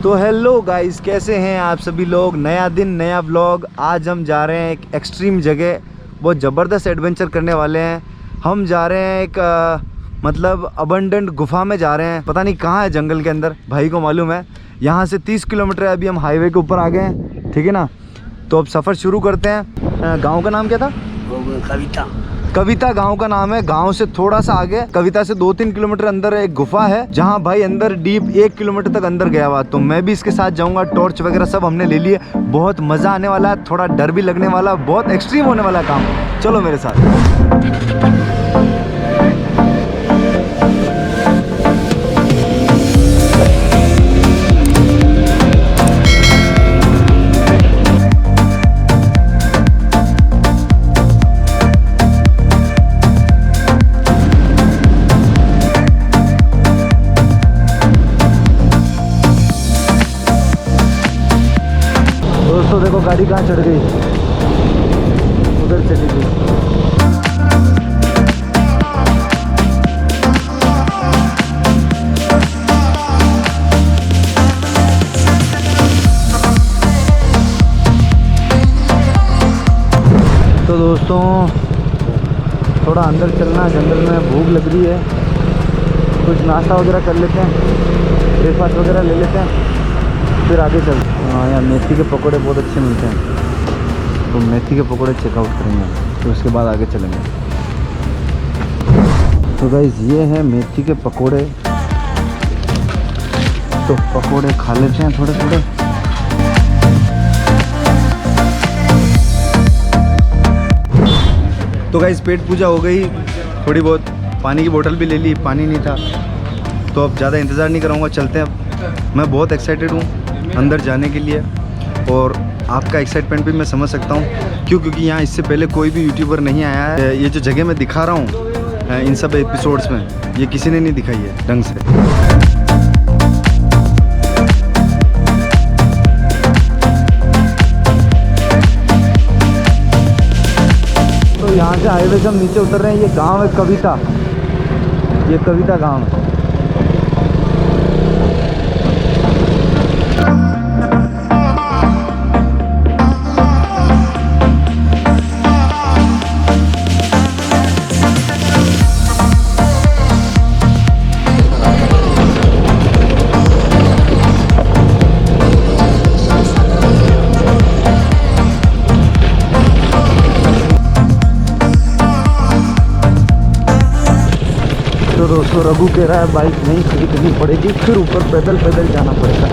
तो hello guys, कैसे हैं आप सभी लोग। नया दिन नया व्लॉग। आज हम जा रहे हैं एक एक्सट्रीम जगह, बहुत ज़बरदस्त एडवेंचर करने वाले हैं। हम जा रहे हैं एक मतलब अबंडेंट गुफा में जा रहे हैं। पता नहीं कहाँ है, जंगल के अंदर, भाई को मालूम है। यहाँ से 30 किलोमीटर है। अभी हम हाईवे के ऊपर आ गए हैं, ठीक है ना। तो अब सफ़र शुरू करते हैं। गाँव का नाम क्या था? कविता गांव का नाम है। गांव से थोड़ा सा आगे, कविता से 2-3 किलोमीटर अंदर एक गुफा है, जहां भाई अंदर डीप 1 किलोमीटर तक अंदर गया हुआ। तो मैं भी इसके साथ जाऊंगा। टॉर्च वगैरह सब हमने ले लिए। बहुत मजा आने वाला है, थोड़ा डर भी लगने वाला, बहुत एक्सट्रीम होने वाला काम। चलो मेरे साथ। दोस्तों देखो गाड़ी कहाँ चढ़ गई, उधर चली गई। तो दोस्तों थोड़ा अंदर चलना, जंगल में भूख लग रही है। कुछ नाश्ता वगैरह कर लेते हैं, ब्रेकफास्ट वगैरह ले लेते हैं, फिर आगे चलते हैं। हाँ यार, मेथी के पकोड़े बहुत अच्छे मिलते हैं, तो मेथी के पकोड़े चेकआउट करेंगे, तो उसके बाद आगे चलेंगे। तो गाइस ये है मेथी के पकोड़े, तो पकोड़े खा लेते हैं थोड़े थोड़े। तो गाइस पेट पूजा हो गई, थोड़ी बहुत पानी की बोतल भी ले ली, पानी नहीं था। तो अब ज़्यादा इंतज़ार नहीं कराऊंगा, चलते हैं। मैं बहुत एक्साइटेड हूँ अंदर जाने के लिए, और आपका एक्साइटमेंट भी मैं समझ सकता हूँ। क्योंकि यहाँ इससे पहले कोई भी यूट्यूबर नहीं आया है। ये जो जगह मैं दिखा रहा हूँ इन सब एपिसोड्स में, ये किसी ने नहीं दिखाई है ढंग से। तो यहाँ से हाईवे से हम नीचे उतर रहे हैं। ये गांव है कविता, ये कविता गांव है। तो दोस्तों रघु कह रहा है बाइक नहीं खरीदनी पड़ेगी, फिर ऊपर पैदल पैदल जाना पड़ेगा।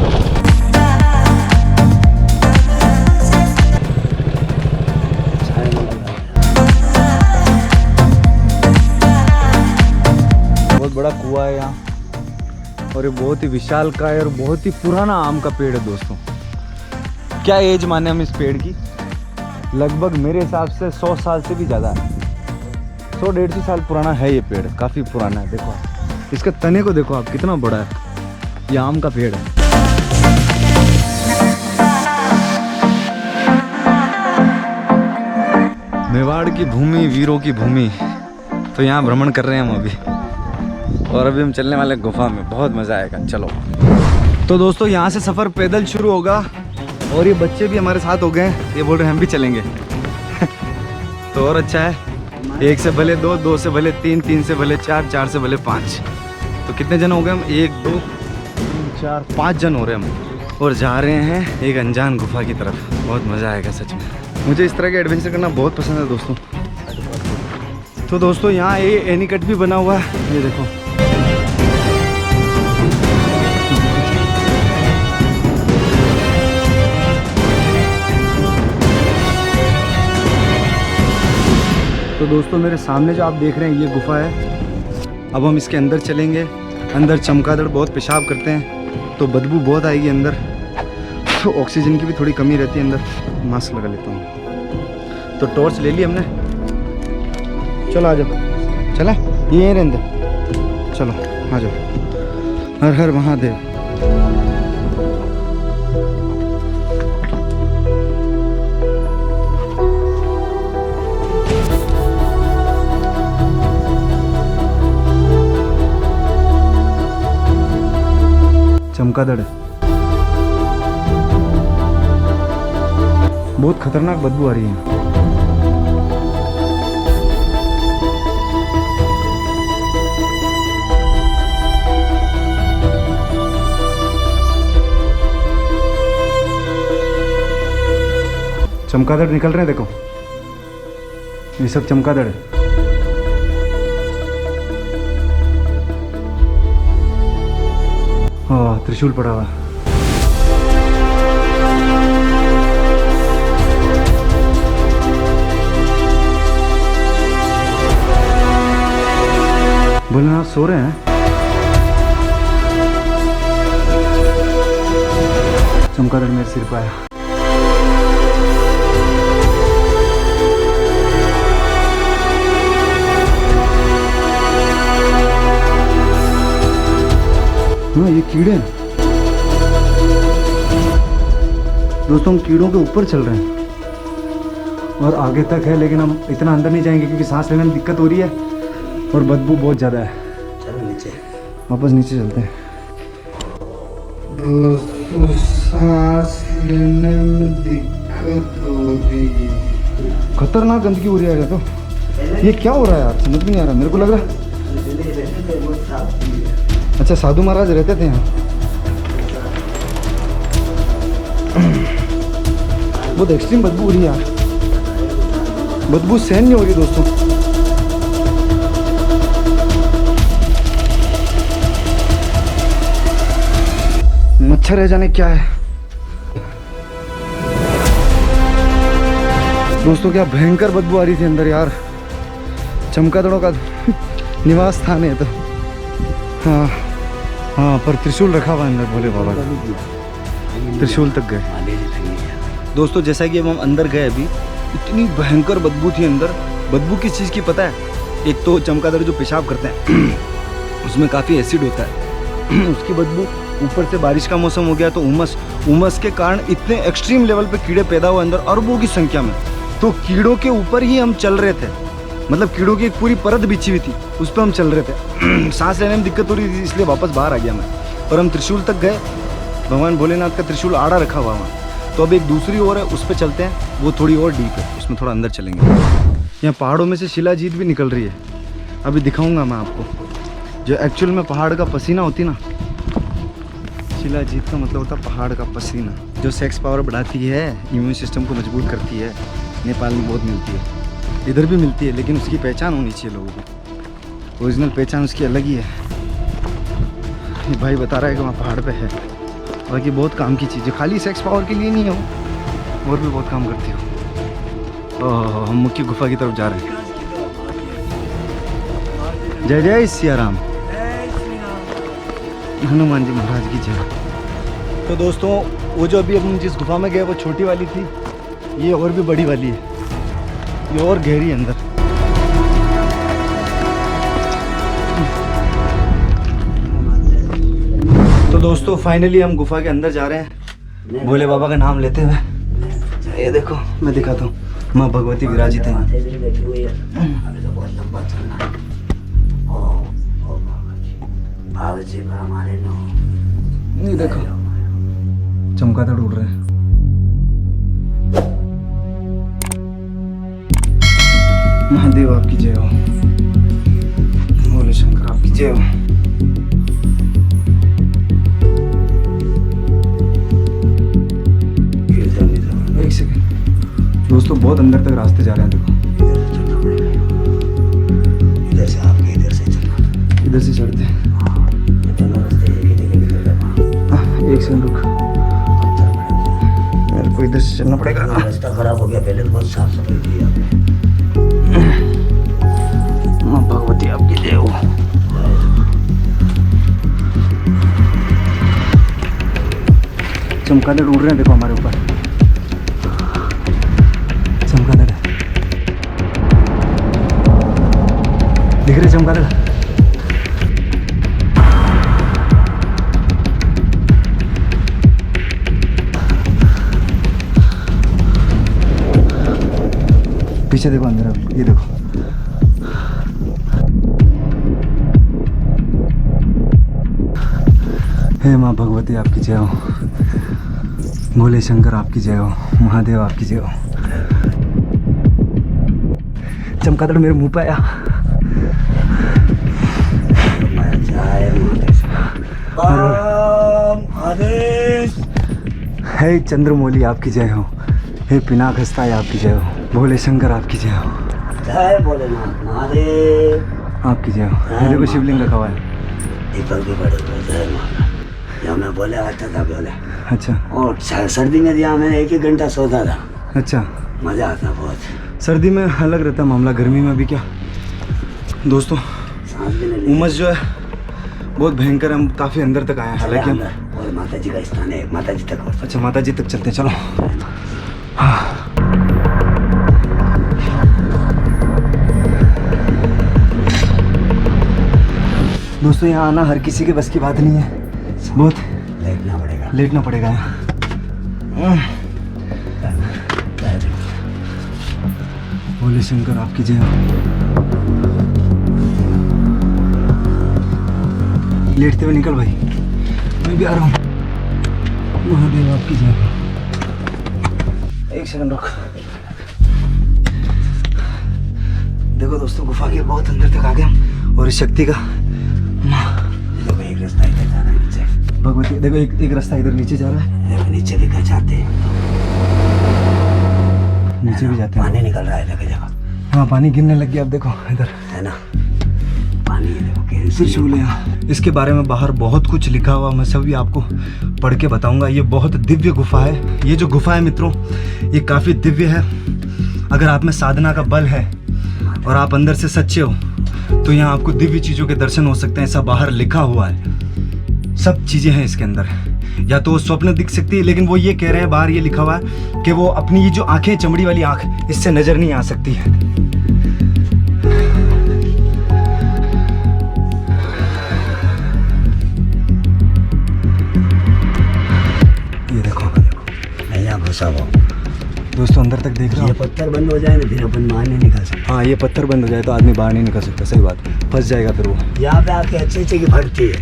बहुत बड़ा कुआं है यहाँ, और ये बहुत ही विशालकाय और बहुत ही पुराना आम का पेड़ है दोस्तों। क्या एज माने हम इस पेड़ की? लगभग मेरे हिसाब से 100 साल से भी ज़्यादा है। 100-150 साल पुराना है ये पेड़, काफ़ी पुराना है। देखो इसके तने को देखो आप, कितना बड़ा है। ये आम का पेड़ है। मेवाड़ की भूमि, वीरों की भूमि। तो यहाँ भ्रमण कर रहे हैं हम अभी, और अभी हम चलने वाले गुफा में। बहुत मज़ा आएगा, चलो। तो दोस्तों यहाँ से सफ़र पैदल शुरू होगा, और ये बच्चे भी हमारे साथ हो गए हैं। ये बोल रहे हैं हम भी चलेंगे। तो और अच्छा है, 1 से भले 2, 2 से भले 3, 3 से भले 4, 4 से भले 5। तो कितने जन हो गए हम? 1, 2, 3, 4, 5 जन हो रहे हैं हम, और जा रहे हैं एक अनजान गुफा की तरफ। बहुत मज़ा आएगा सच में। मुझे इस तरह के एडवेंचर करना बहुत पसंद है दोस्तों। तो दोस्तों यहाँ ये एनीकट भी बना हुआ है, ये देखो। तो दोस्तों मेरे सामने जो आप देख रहे हैं ये गुफा है। अब हम इसके अंदर चलेंगे। अंदर चमगादड़ बहुत पेशाब करते हैं, तो बदबू बहुत आएगी अंदर। तो ऑक्सीजन की भी थोड़ी कमी रहती है अंदर। मास्क लगा लेता हूँ। तो टॉर्च ले ली हमने। चलो आ जाओ। चला ये रहने, चलो आ जाओ। हर हर महादेव। चमगादड़ है। बहुत खतरनाक बदबू आ रही है। चमगादड़ निकल रहे हैं, देखो ये सब चमगादड़ है। हाँ, त्रिशूल पड़ा हुआ। भोलेनाथ सो रहे हैं। चमगादड़ मेरे सिर पे आया। हाँ, ये कीड़े हैं दोस्तों, हम कीड़ों के ऊपर चल रहे हैं और आगे तक है, लेकिन हम इतना अंदर नहीं जाएंगे क्योंकि सांस लेने में दिक्कत हो रही है और बदबू बहुत ज़्यादा है। चलो नीचे, वापस नीचे चलते हैं। दोस्तों, सांस लेने में दिक्कत हो रही है, खतरनाक गंदगी हो रही है। तो ये क्या हो रहा है यार, समझ नहीं आ रहा मेरे को। लग रहा है अच्छा, साधु महाराज रहते थे यहाँ। बहुत एक्सट्रीम बदबू हो रही है यार, बदबू सहन नहीं हो रही दोस्तों। मच्छर है जाने क्या है दोस्तों, क्या भयंकर बदबू आ रही थी अंदर यार। चमगादड़ों का निवास स्थान है तो। हाँ हाँ, पर त्रिशूल रखा हुआ अंदर भोले बाबा का। त्रिशूल तक गए दोस्तों। जैसा कि हम अंदर गए अभी, इतनी भयंकर बदबू थी अंदर। बदबू किस चीज़ की पता है? एक तो चमगादड़ जो पेशाब करते हैं उसमें काफ़ी एसिड होता है उसकी बदबू। ऊपर से बारिश का मौसम हो गया तो उमस के कारण इतने एक्सट्रीम लेवल पे कीड़े पैदा हुए अंदर, अरबों की संख्या में। तो कीड़ों के ऊपर ही हम चल रहे थे, मतलब कीड़ों की एक पूरी परत बिछी हुई थी, उस पर हम चल रहे थे। सांस लेने में दिक्कत हो रही थी, इसलिए वापस बाहर आ गया मैं। और हम त्रिशूल तक गए, भगवान भोलेनाथ का त्रिशूल आड़ा रखा हुआ वहाँ। तो अब एक दूसरी ओर है, उस पर चलते हैं, वो थोड़ी और डीप है, उसमें थोड़ा अंदर चलेंगे। यहाँ पहाड़ों में से शिलाजीत भी निकल रही है, अभी दिखाऊंगा मैं आपको। जो एक्चुअल में पहाड़ का पसीना होती ना, शिलाजीत का मतलब होता है पहाड़ का पसीना, जो सेक्स पावर बढ़ाती है, इम्यून सिस्टम को मजबूत करती है। नेपाल में बहुत मिलती है, इधर भी मिलती है, लेकिन उसकी पहचान होनी चाहिए लोगों को। ओरिजिनल पहचान उसकी अलग ही है। ये भाई बता रहा है कि वहाँ पहाड़ पे है। बाकी बहुत काम की चीज़ है, खाली सेक्स पावर के लिए नहीं है वो, और भी बहुत काम करती हो। ओह, हम मुख्य गुफा की तरफ जा रहे हैं। जय जय सिया राम, हनुमान जी महाराज की जय। तो दोस्तों, वो जो अभी हम जिस गुफा में गए वो छोटी वाली थी, ये और भी बड़ी वाली है, ये और गहरी अंदर। तो दोस्तों, फाइनली हम गुफा के अंदर जा रहे हैं, भोले बाबा का नाम लेते हुए। ये देखो, मैं दिखाता हूँ, माँ भगवती विराजित हैं। ये देखो, चमगादड़ उड़ रहे हैं। महादेव आपकी जय हो, भोले शंकर आपकी जय हो। एक सेकंड दोस्तों, बहुत अंदर तक रास्ते जा रहे हैं। देखो, इधर से आपके इधर से चलना, इधर से चढ़ते हैं। एक सेकंड रुक, मेरे को इधर से चलना पड़ेगा। रास्ता खराब हो गया, पहले तो बहुत साफ सफाई की आपने। भगवती आपकी जय हो। चमगादड़ उड़ रहे हैं, देखो हमारे ऊपर चमगादड़ दिख रहे, चमगादड़। पीछे देखो अंदर, ये देखो। हे माँ भगवती आपकी जय हो। भोले शंकर आपकी जय हो, महादेव आपकी जय हो। चमगादड़ मेरे मुंह पे आया। हे चंद्रमौली आपकी जय हो, हे पिनाक हस्ताय आपकी जय हो, भोले शंकर आपकी जय हो, जय भोलेनाथ महादेव आपकी जय हो। ये देखो शिवलिंग रखा हुआ है। दीपक भी बड़े जय महाराज। जब मैं बोले आता था बोले। अच्छा। और सर्दी में यहाँ मैं 1-1 घंटा सोता था। अच्छा, मज़ा आता बहुत। सर्दी में अलग रहता मामला, गर्मी में भी क्या दोस्तों, सांस भी नहीं उमस जो है बहुत भयंकर है। हम काफ़ी अंदर तक आए हैं हालांकि हम। और माता जी का स्थान है, माता जी तक। अच्छा, माता जी तक चलते हैं, चलो। दोस्तों यहाँ आना हर किसी के बस की बात नहीं है, बहुत लेटना पड़ेगा यहाँ। भोले शंकर आपकी जय हो। लेटते हुए निकल भाई, मैं भी आ रहा हूँ। महादेव आपकी जय हो। एक सेकंड रुक। देखो दोस्तों, गुफा के बहुत अंदर तक आ गए हम, और इस शक्ति का एक रास्ता इधर जा रहा है नीचे। भगवती देखो, एक रास्ता इधर नीचे जा रहा है। देखो नीचे भी जाते हैं, नीचे भी जाते हैं। पानी निकल रहा है जगह जगह। हाँ, पानी गिरने लग गया अब, देखो इधर है ना पानी है, देखो त्रिशूल है यहाँ। इसके बारे में बाहर बहुत कुछ लिखा हुआ, मैं सभी आपको पढ़ के बताऊंगा। ये बहुत दिव्य गुफा है। ये जो गुफा है मित्रों, ये काफ़ी दिव्य है। अगर आप में साधना का बल है और आप अंदर से सच्चे हो तो यहाँ आपको दिव्य चीज़ों के दर्शन हो सकते हैं। ऐसा बाहर लिखा हुआ है, सब चीज़ें हैं इसके अंदर। या तो स्वप्न दिख सकती है, लेकिन वो ये कह रहे हैं, बाहर ये लिखा हुआ है कि वो अपनी ये जो आंखें, चमड़ी वाली आंख, इससे नज़र नहीं आ सकती है। ये देखो यहाँ घुसा हुआ दोस्तों, अंदर तक देख रहे हो। ये पत्थर बंद हो जाए ना, फिर अपन बाहर नहीं निकल सकते। हाँ, ये पत्थर बंद हो जाए तो आदमी बाहर नहीं निकल सकता। सही बात, फंस जाएगा फिर वो। यहाँ पे आके अच्छे की भरती है,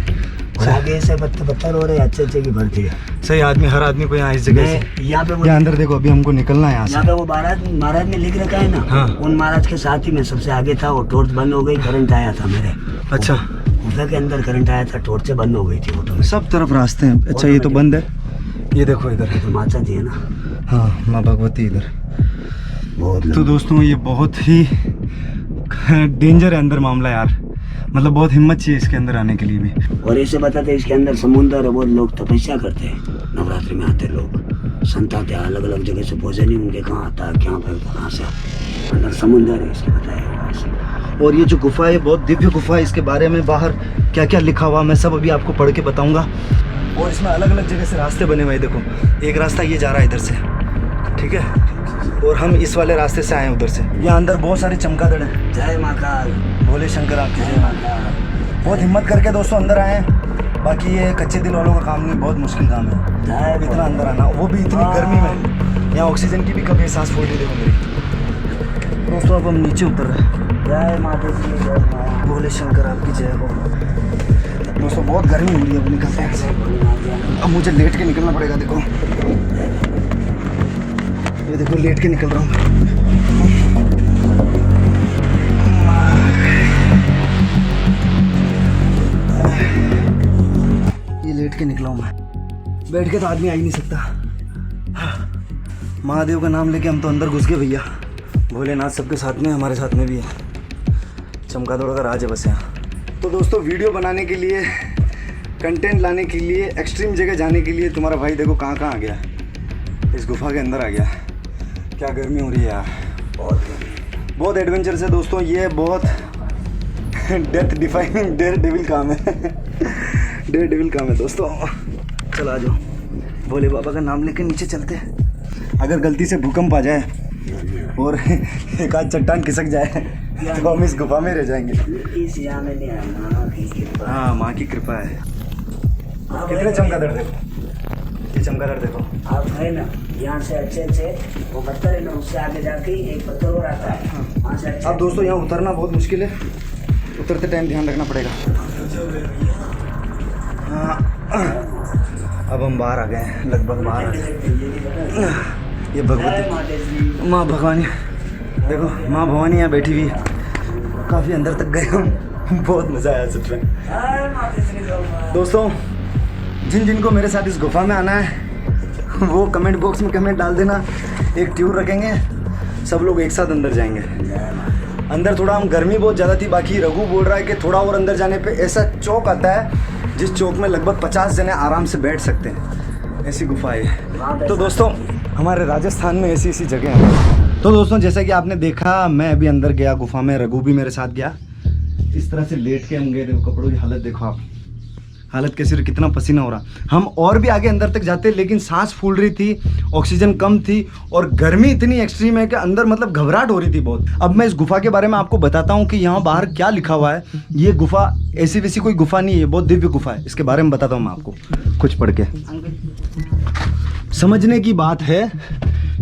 और आगे से पत्थर हो रहे हैं, अच्छे की भरती है। सही आदमी, हर आदमी को यहाँ इस जगह से। यहाँ पे यहाँ अंदर देखो, अभी हमको निकलना है यहाँ से। यहाँ पे वो महाराज ने लिख रखा है ना। हाँ। उन महाराज के साथ ही मैं सबसे आगे था। वो टॉर्च बंद हो गई, करंट आया था मेरे। अच्छा, गुफा के अंदर करंट आया था, टॉर्च से बंद हो गई थी वो। सब तरफ रास्ते हैं। अच्छा, ये तो बंद है। ये देखो इधर तो माता जी है ना। हाँ, माँ भगवती इधर। बहुत तो दोस्तों, ये बहुत ही डेंजर है अंदर मामला यार। मतलब बहुत हिम्मत चाहिए इसके अंदर आने के लिए भी। और ऐसे बताते हैं इसके अंदर समुद्र है, बहुत लोग तपस्या करते हैं। नवरात्रि में आते लोग, संत आते हैं अलग अलग जगह से। भोजन ही उनके कहाँ आता है, क्या पे कहाँ से अंदर समुद्र है, इसके बताया। और ये जो गुफा है, बहुत दिव्य गुफा है। इसके बारे में बाहर क्या क्या लिखा हुआ, मैं सब अभी आपको पढ़ के बताऊंगा। और इसमें अलग अलग जगह से रास्ते बने हुए हैं। देखो, एक रास्ता ये जा रहा है इधर से, ठीक है, और हम इस वाले रास्ते से आए हैं उधर से। यहाँ अंदर बहुत सारे चमगादड़ हैं। जय महाकाल, भोले शंकर आपकी जय। महाकाल। बहुत हिम्मत करके दोस्तों अंदर आए हैं। बाकी ये कच्चे दिल वालों का काम नहीं, बहुत मुश्किल काम है इतना अंदर आना, वो भी इतनी गर्मी में। यहाँ ऑक्सीजन की भी कभी एहसास हो रही, देखो मेरी। दोस्तों अब हम नीचे उतर रहे हैं। जय माता जी, जय माता। भोले शंकर आपकी जय हो। दोस्तों बहुत गर्मी हो रही है, अब निकलते हैं ऐसे। अब मुझे लेट के निकलना पड़ेगा। देखो ये देखो, लेट के निकल रहा हूँ। ये लेट के निकला हूँ मैं, बैठ के तो आदमी आ ही नहीं सकता। महादेव का नाम लेके हम तो अंदर घुस गए भैया। भोलेनाथ सबके साथ में, हमारे साथ में भी है। चमगादड़ का राज है बस यहाँ। तो दोस्तों, वीडियो बनाने के लिए, कंटेंट लाने के लिए, एक्सट्रीम जगह जाने के लिए तुम्हारा भाई देखो कहाँ कहाँ आ गया। इस गुफा के अंदर आ गया। क्या गर्मी हो रही है यार, बहुत एडवेंचर है दोस्तों। ये बहुत डेथ डिफाइनिंग डेयर डेविल काम है। डेयर डेविल काम है दोस्तों। चल आ जाओ, भोले बाबा का नाम लेके नीचे चलते हैं। अगर गलती से भूकंप आ जाए और एक आध चट्टान खिसक जाए तो हम इस गुफा में रह जाएंगे। हाँ, माँ की कृपा है। कितने चमगादड़ देखो, ये चमगादड़ देखो। आप है ना, यहाँ से अच्छे वो पत्थर है ना, उससे आगे जाके एक पत्थर और आता है। वहाँ से अब दोस्तों यहाँ उतरना बहुत मुश्किल है, उतरते टाइम ध्यान रखना पड़ेगा। हाँ, अब हम बाहर आ गए हैं, लगभग बाहर आ गए। ये भगवती माँ भगवानी, देखो माँ भवानी यहाँ बैठी हुई, काफ़ी अंदर तक गए हम, बहुत मज़ा आया सच में। दोस्तों जिन जिनको मेरे साथ इस गुफा में आना है वो कमेंट बॉक्स में कमेंट डाल देना, एक ट्यूर रखेंगे, सब लोग एक साथ अंदर जाएंगे। अंदर थोड़ा हम गर्मी बहुत ज़्यादा थी, बाकी रघु बोल रहा है कि थोड़ा और अंदर जाने पे ऐसा चौक आता है जिस चौक में लगभग 50 जने आराम से बैठ सकते हैं, ऐसी गुफा है। तो दोस्तों हमारे राजस्थान में ऐसी ऐसी जगह हैं। तो दोस्तों जैसा कि आपने देखा, मैं अभी अंदर गया गुफा में, रघु भी मेरे साथ गया। इस तरह से लेट के हम गए, देखो कपड़ों की हालत देखो आप, हालत कैसी, कितना पसीना हो रहा। हम और भी आगे अंदर तक जाते लेकिन सांस फूल रही थी, ऑक्सीजन कम थी और गर्मी इतनी एक्सट्रीम है कि अंदर मतलब घबराहट हो रही थी बहुत। अब मैं इस गुफा के बारे में आपको बताता हूँ कि यहाँ बाहर क्या लिखा हुआ है। ये गुफा ऐसी वैसी कोई गुफा नहीं है, बहुत दिव्य गुफा है। इसके बारे में बताता हूँ मैं आपको कुछ पढ़ के। समझने की बात है,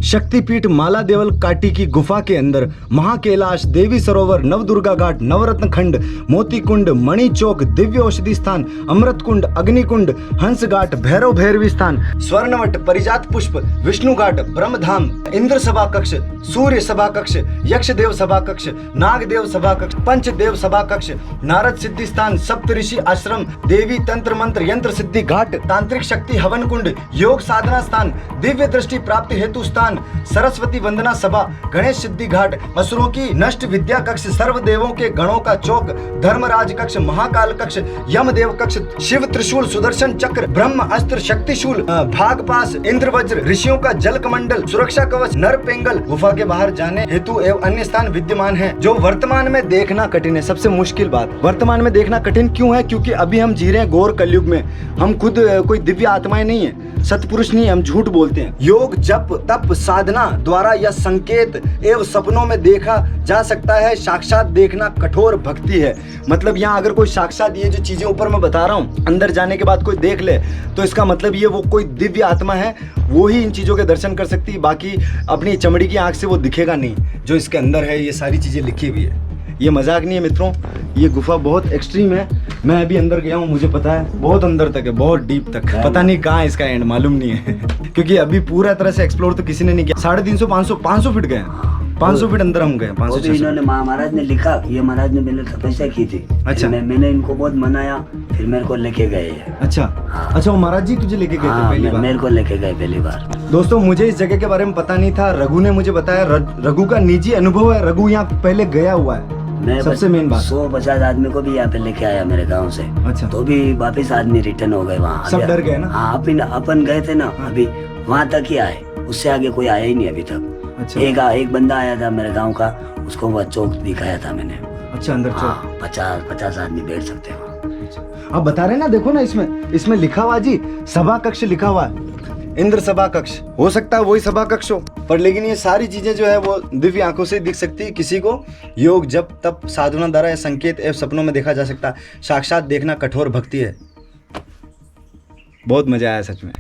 शक्तिपीठ माला देवल काटी की गुफा के अंदर महाकैलाश, देवी सरोवर, नवदुर्गा घाट, नवरत्न खंड, मोती कुंड, मणि चौक, दिव्य औषधि स्थान, अमृत कुंड, अग्नि कुंड, हंस घाट, भैरव भैरवी स्थान, स्वर्णवट, परिजात पुष्प, विष्णु घाट, ब्रह्मधाम, इंद्र सभा कक्ष, सूर्य सभा कक्ष, यक्ष देव सभा कक्ष, नाग देव सभा कक्ष, पंचदेव सभा कक्ष, नारद सिद्धि स्थान, सप्तऋषि आश्रम, देवी तंत्र मंत्र यंत्र सिद्धि घाट, तांत्रिक शक्ति हवन कुंड, योग साधना स्थान, दिव्य दृष्टि प्राप्ति हेतु स्थान, सरस्वती वंदना सभा, गणेश सिद्धि घाट, असुरों की नष्ट विद्या कक्ष, सर्व देवों के गणों का चौक, धर्मराज कक्ष, महाकाल कक्ष, यमदेव कक्ष, शिव त्रिशूल, सुदर्शन चक्र, ब्रह्म अस्त्र, शक्तिशूल, भागपास, इंद्र वज्र, ऋषियों का जल कमंडल, सुरक्षा कवच, नरपेंगल। गुफा के बाहर जाने हेतु एवं अन्य स्थान विद्यमान है जो वर्तमान में देखना कठिन है। सबसे मुश्किल बात, वर्तमान में देखना कठिन क्यों है? क्योंकि अभी हम जी रहे हैं घोर कलयुग में। हम खुद कोई दिव्य आत्माएं नहीं है, सतपुरुष नहीं, हम झूठ बोलते हैं। योग, जप, तप, साधना द्वारा या संकेत एवं सपनों में देखा जा सकता है। साक्षात देखना कठोर भक्ति है। मतलब यहाँ अगर कोई साक्षात ये जो चीजें ऊपर मैं बता रहा हूँ अंदर जाने के बाद कोई देख ले तो इसका मतलब ये वो कोई दिव्य आत्मा है, वो ही इन चीजों के दर्शन कर सकती है। बाकी अपनी चमड़ी की आंख से वो दिखेगा नहीं जो इसके अंदर है। ये सारी चीजें लिखी हुई है, ये मजाक नहीं है मित्रों। ये गुफा बहुत एक्सट्रीम है। मैं अभी अंदर गया हूँ, मुझे पता है बहुत अंदर तक है, बहुत डीप तक। पता नहीं कहाँ इसका एंड, मालूम नहीं है क्योंकि अभी पूरा तरह से एक्सप्लोर तो किसी ने नहीं किया। 350 500 फीट गए, 500 फीट अंदर हम गए। 500 इन्होंने महाराज ने लिखा, ये महाराज ने मैंने तपस्या की थी। अच्छा, मैंने इनको बहुत मनाया, फिर मेरे को लेके गए। अच्छा अच्छा, वो महाराज जी तुझे लेके गए थे पहली बार? मेरे को लेके गए पहली बार। दोस्तों मुझे इस जगह के बारे में पता नहीं था, रघु ने मुझे बताया। रघु का निजी अनुभव है, रघु यहाँ पहले गया हुआ है। सबसे मेन बात, 150 आदमी को भी यहाँ पे लेके आया मेरे गांव से। अच्छा, तो भी वापस आदमी रिटर्न हो गए वहाँ। सब डर गए ना? हाँ, अपन गए थे ना, अभी वहाँ तक ही आए, उससे आगे कोई आया ही नहीं अभी तक। अच्छा, एक बंदा आया था मेरे गांव का, उसको वह चौक दिखाया था मैंने। अच्छा, अंदर चौक 50 आदमी बैठ सकते हैं वहाँ। आप बता रहे ना, देखो ना इसमें लिखा हुआ जी, सभा कक्ष लिखा हुआ है, इंद्र सभा कक्ष। हो सकता है वही सभा कक्ष हो, पर लेकिन ये सारी चीजें जो है वो दिव्य आंखों से दिख सकती है किसी को। योग, जप, तप, साधना द्वारा या संकेत एवं सपनों में देखा जा सकता है। साक्षात देखना कठोर भक्ति है। बहुत मजा आया सच में।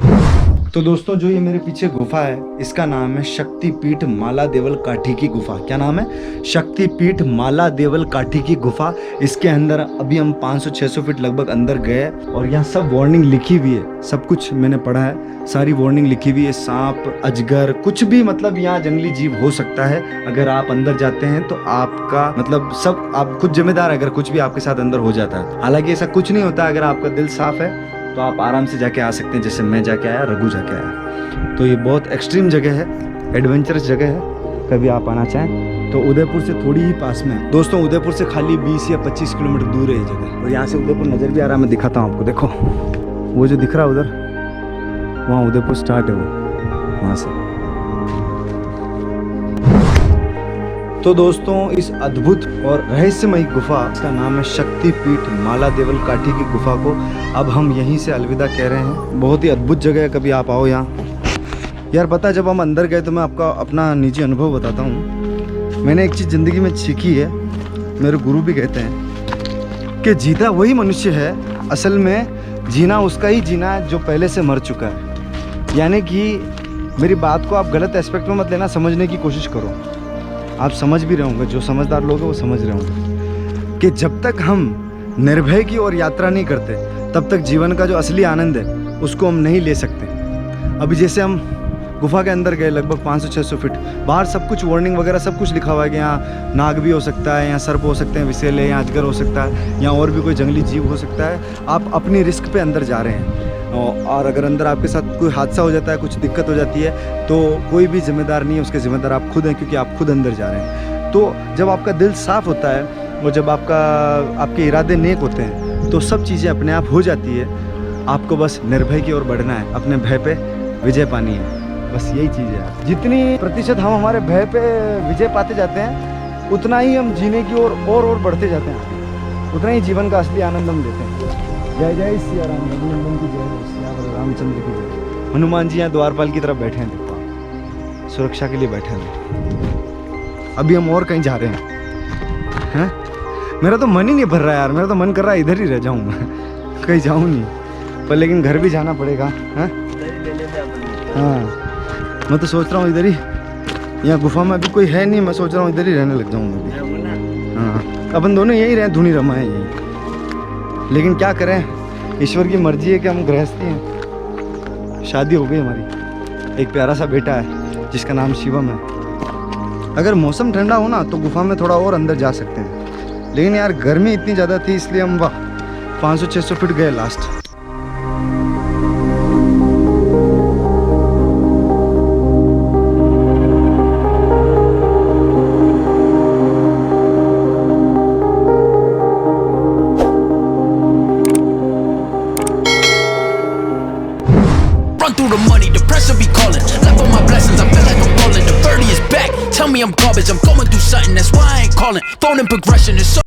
तो दोस्तों जो ये मेरे पीछे गुफा है इसका नाम है शक्तिपीठ माला देवल काठी की गुफा। क्या नाम है? शक्तिपीठ माला देवल काठी की गुफा। इसके अंदर अभी हम 500-600 फीट लगभग अंदर गए और यहाँ सब वार्निंग लिखी हुई है, सब कुछ मैंने पढ़ा है, सारी वार्निंग लिखी हुई है। सांप, अजगर, कुछ भी मतलब यहाँ जंगली जीव हो सकता है। अगर आप अंदर जाते हैं तो आपका मतलब सब आप खुद जिम्मेदार है अगर कुछ भी आपके साथ अंदर हो जाता है। हालांकि ऐसा कुछ नहीं होता, अगर आपका दिल साफ है तो आप आराम से जाके आ सकते हैं, जैसे मैं जाके आया, रघु जाके आया। तो ये बहुत एक्सट्रीम जगह है, एडवेंचरस जगह है। कभी आप आना चाहें तो उदयपुर से थोड़ी ही पास में है। दोस्तों उदयपुर से खाली 20 या 25 किलोमीटर दूर है ये जगह। और यहाँ से उदयपुर नज़र भी आ रहा है, मैं दिखाता हूँ आपको। देखो वो जो दिख रहा है उधर, वहाँ उदयपुर स्टार्ट है, वो वहाँ से। तो दोस्तों इस अद्भुत और रहस्यमयी गुफा, इसका नाम है शक्तिपीठ माला देवल काठी की गुफा को अब हम यहीं से अलविदा कह रहे हैं। बहुत ही अद्भुत जगह है, कभी आप आओ यहाँ। यार पता है, जब हम अंदर गए तो मैं आपका अपना निजी अनुभव बताता हूँ। मैंने एक चीज़ ज़िंदगी में सीखी है, मेरे गुरु भी कहते हैं कि जीता वही मनुष्य है, असल में जीना उसका ही जीना है जो पहले से मर चुका है। यानी कि मेरी बात को आप गलत एस्पेक्ट में मत लेना, समझने की कोशिश करो। आप समझ भी रहे होंगे, जो समझदार लोग हैं वो समझ रहे होंगे कि जब तक हम निर्भय की ओर यात्रा नहीं करते तब तक जीवन का जो असली आनंद है उसको हम नहीं ले सकते। अभी जैसे हम गुफा के अंदर गए लगभग 500-600 फीट, बाहर सब कुछ वार्निंग वगैरह सब कुछ लिखा हुआ है कि यहाँ नाग भी हो सकता है, यहाँ सर्प हो सकते हैं विषैले, यहाँ अजगर हो सकता है, यहाँ और भी कोई जंगली जीव हो सकता है। आप अपनी रिस्क पे अंदर जा रहे हैं और अगर अंदर आपके साथ कोई हादसा हो जाता है, कुछ दिक्कत हो जाती है तो कोई भी जिम्मेदार नहीं है, उसके ज़िम्मेदार आप खुद हैं, क्योंकि आप खुद अंदर जा रहे हैं। तो जब आपका दिल साफ़ होता है और जब आपके इरादे नेक होते हैं तो सब चीज़ें अपने आप हो जाती है। आपको बस निर्भय की ओर बढ़ना है, अपने भय पे विजय पानी है, बस यही चीज़ है। जितनी प्रतिशत हम हमारे भय पे विजय पाते जाते हैं उतना ही हम जीने की ओर और बढ़ते जाते हैं, उतना ही जीवन का असली आनंद हम लेते हैं। जय जय सिया राम, रघुनंदन की जय, सिया रामचंद्र की जय। हनुमान जी यहाँ द्वारपाल की तरफ बैठे हैं, देखो सुरक्षा के लिए बैठे हैं। अभी हम और कहीं जा रहे हैं। मेरा तो मन ही नहीं भर रहा यार, मेरा तो मन कर रहा है इधर ही रह जाऊँ मैं, कहीं जाऊँ नहीं, पर लेकिन घर भी जाना पड़ेगा। हाँ, मैं तो सोच रहा हूँ इधर ही, यहाँ गुफा में अभी कोई है नहीं, मैं सोच रहा हूँ इधर ही रहने लग जाऊँ मैं भी। हाँ, अपन दोनों यहीं रहे, धुनी रमा है यहीं, लेकिन क्या करें, ईश्वर की मर्जी है कि हम गृहस्थी हैं। शादी हो गई हमारी, एक प्यारा सा बेटा है जिसका नाम शिवम है। अगर मौसम ठंडा हो ना तो गुफा में थोड़ा और अंदर जा सकते हैं, लेकिन यार गर्मी इतनी ज़्यादा थी इसलिए हम 500-600 फीट गए last. Run through the money, the pressure be calling. Left on my blessings, I feel like I'm falling. The birdie is back, tell me I'm garbage. I'm going through something, that's why I ain't calling. Phone in progression is so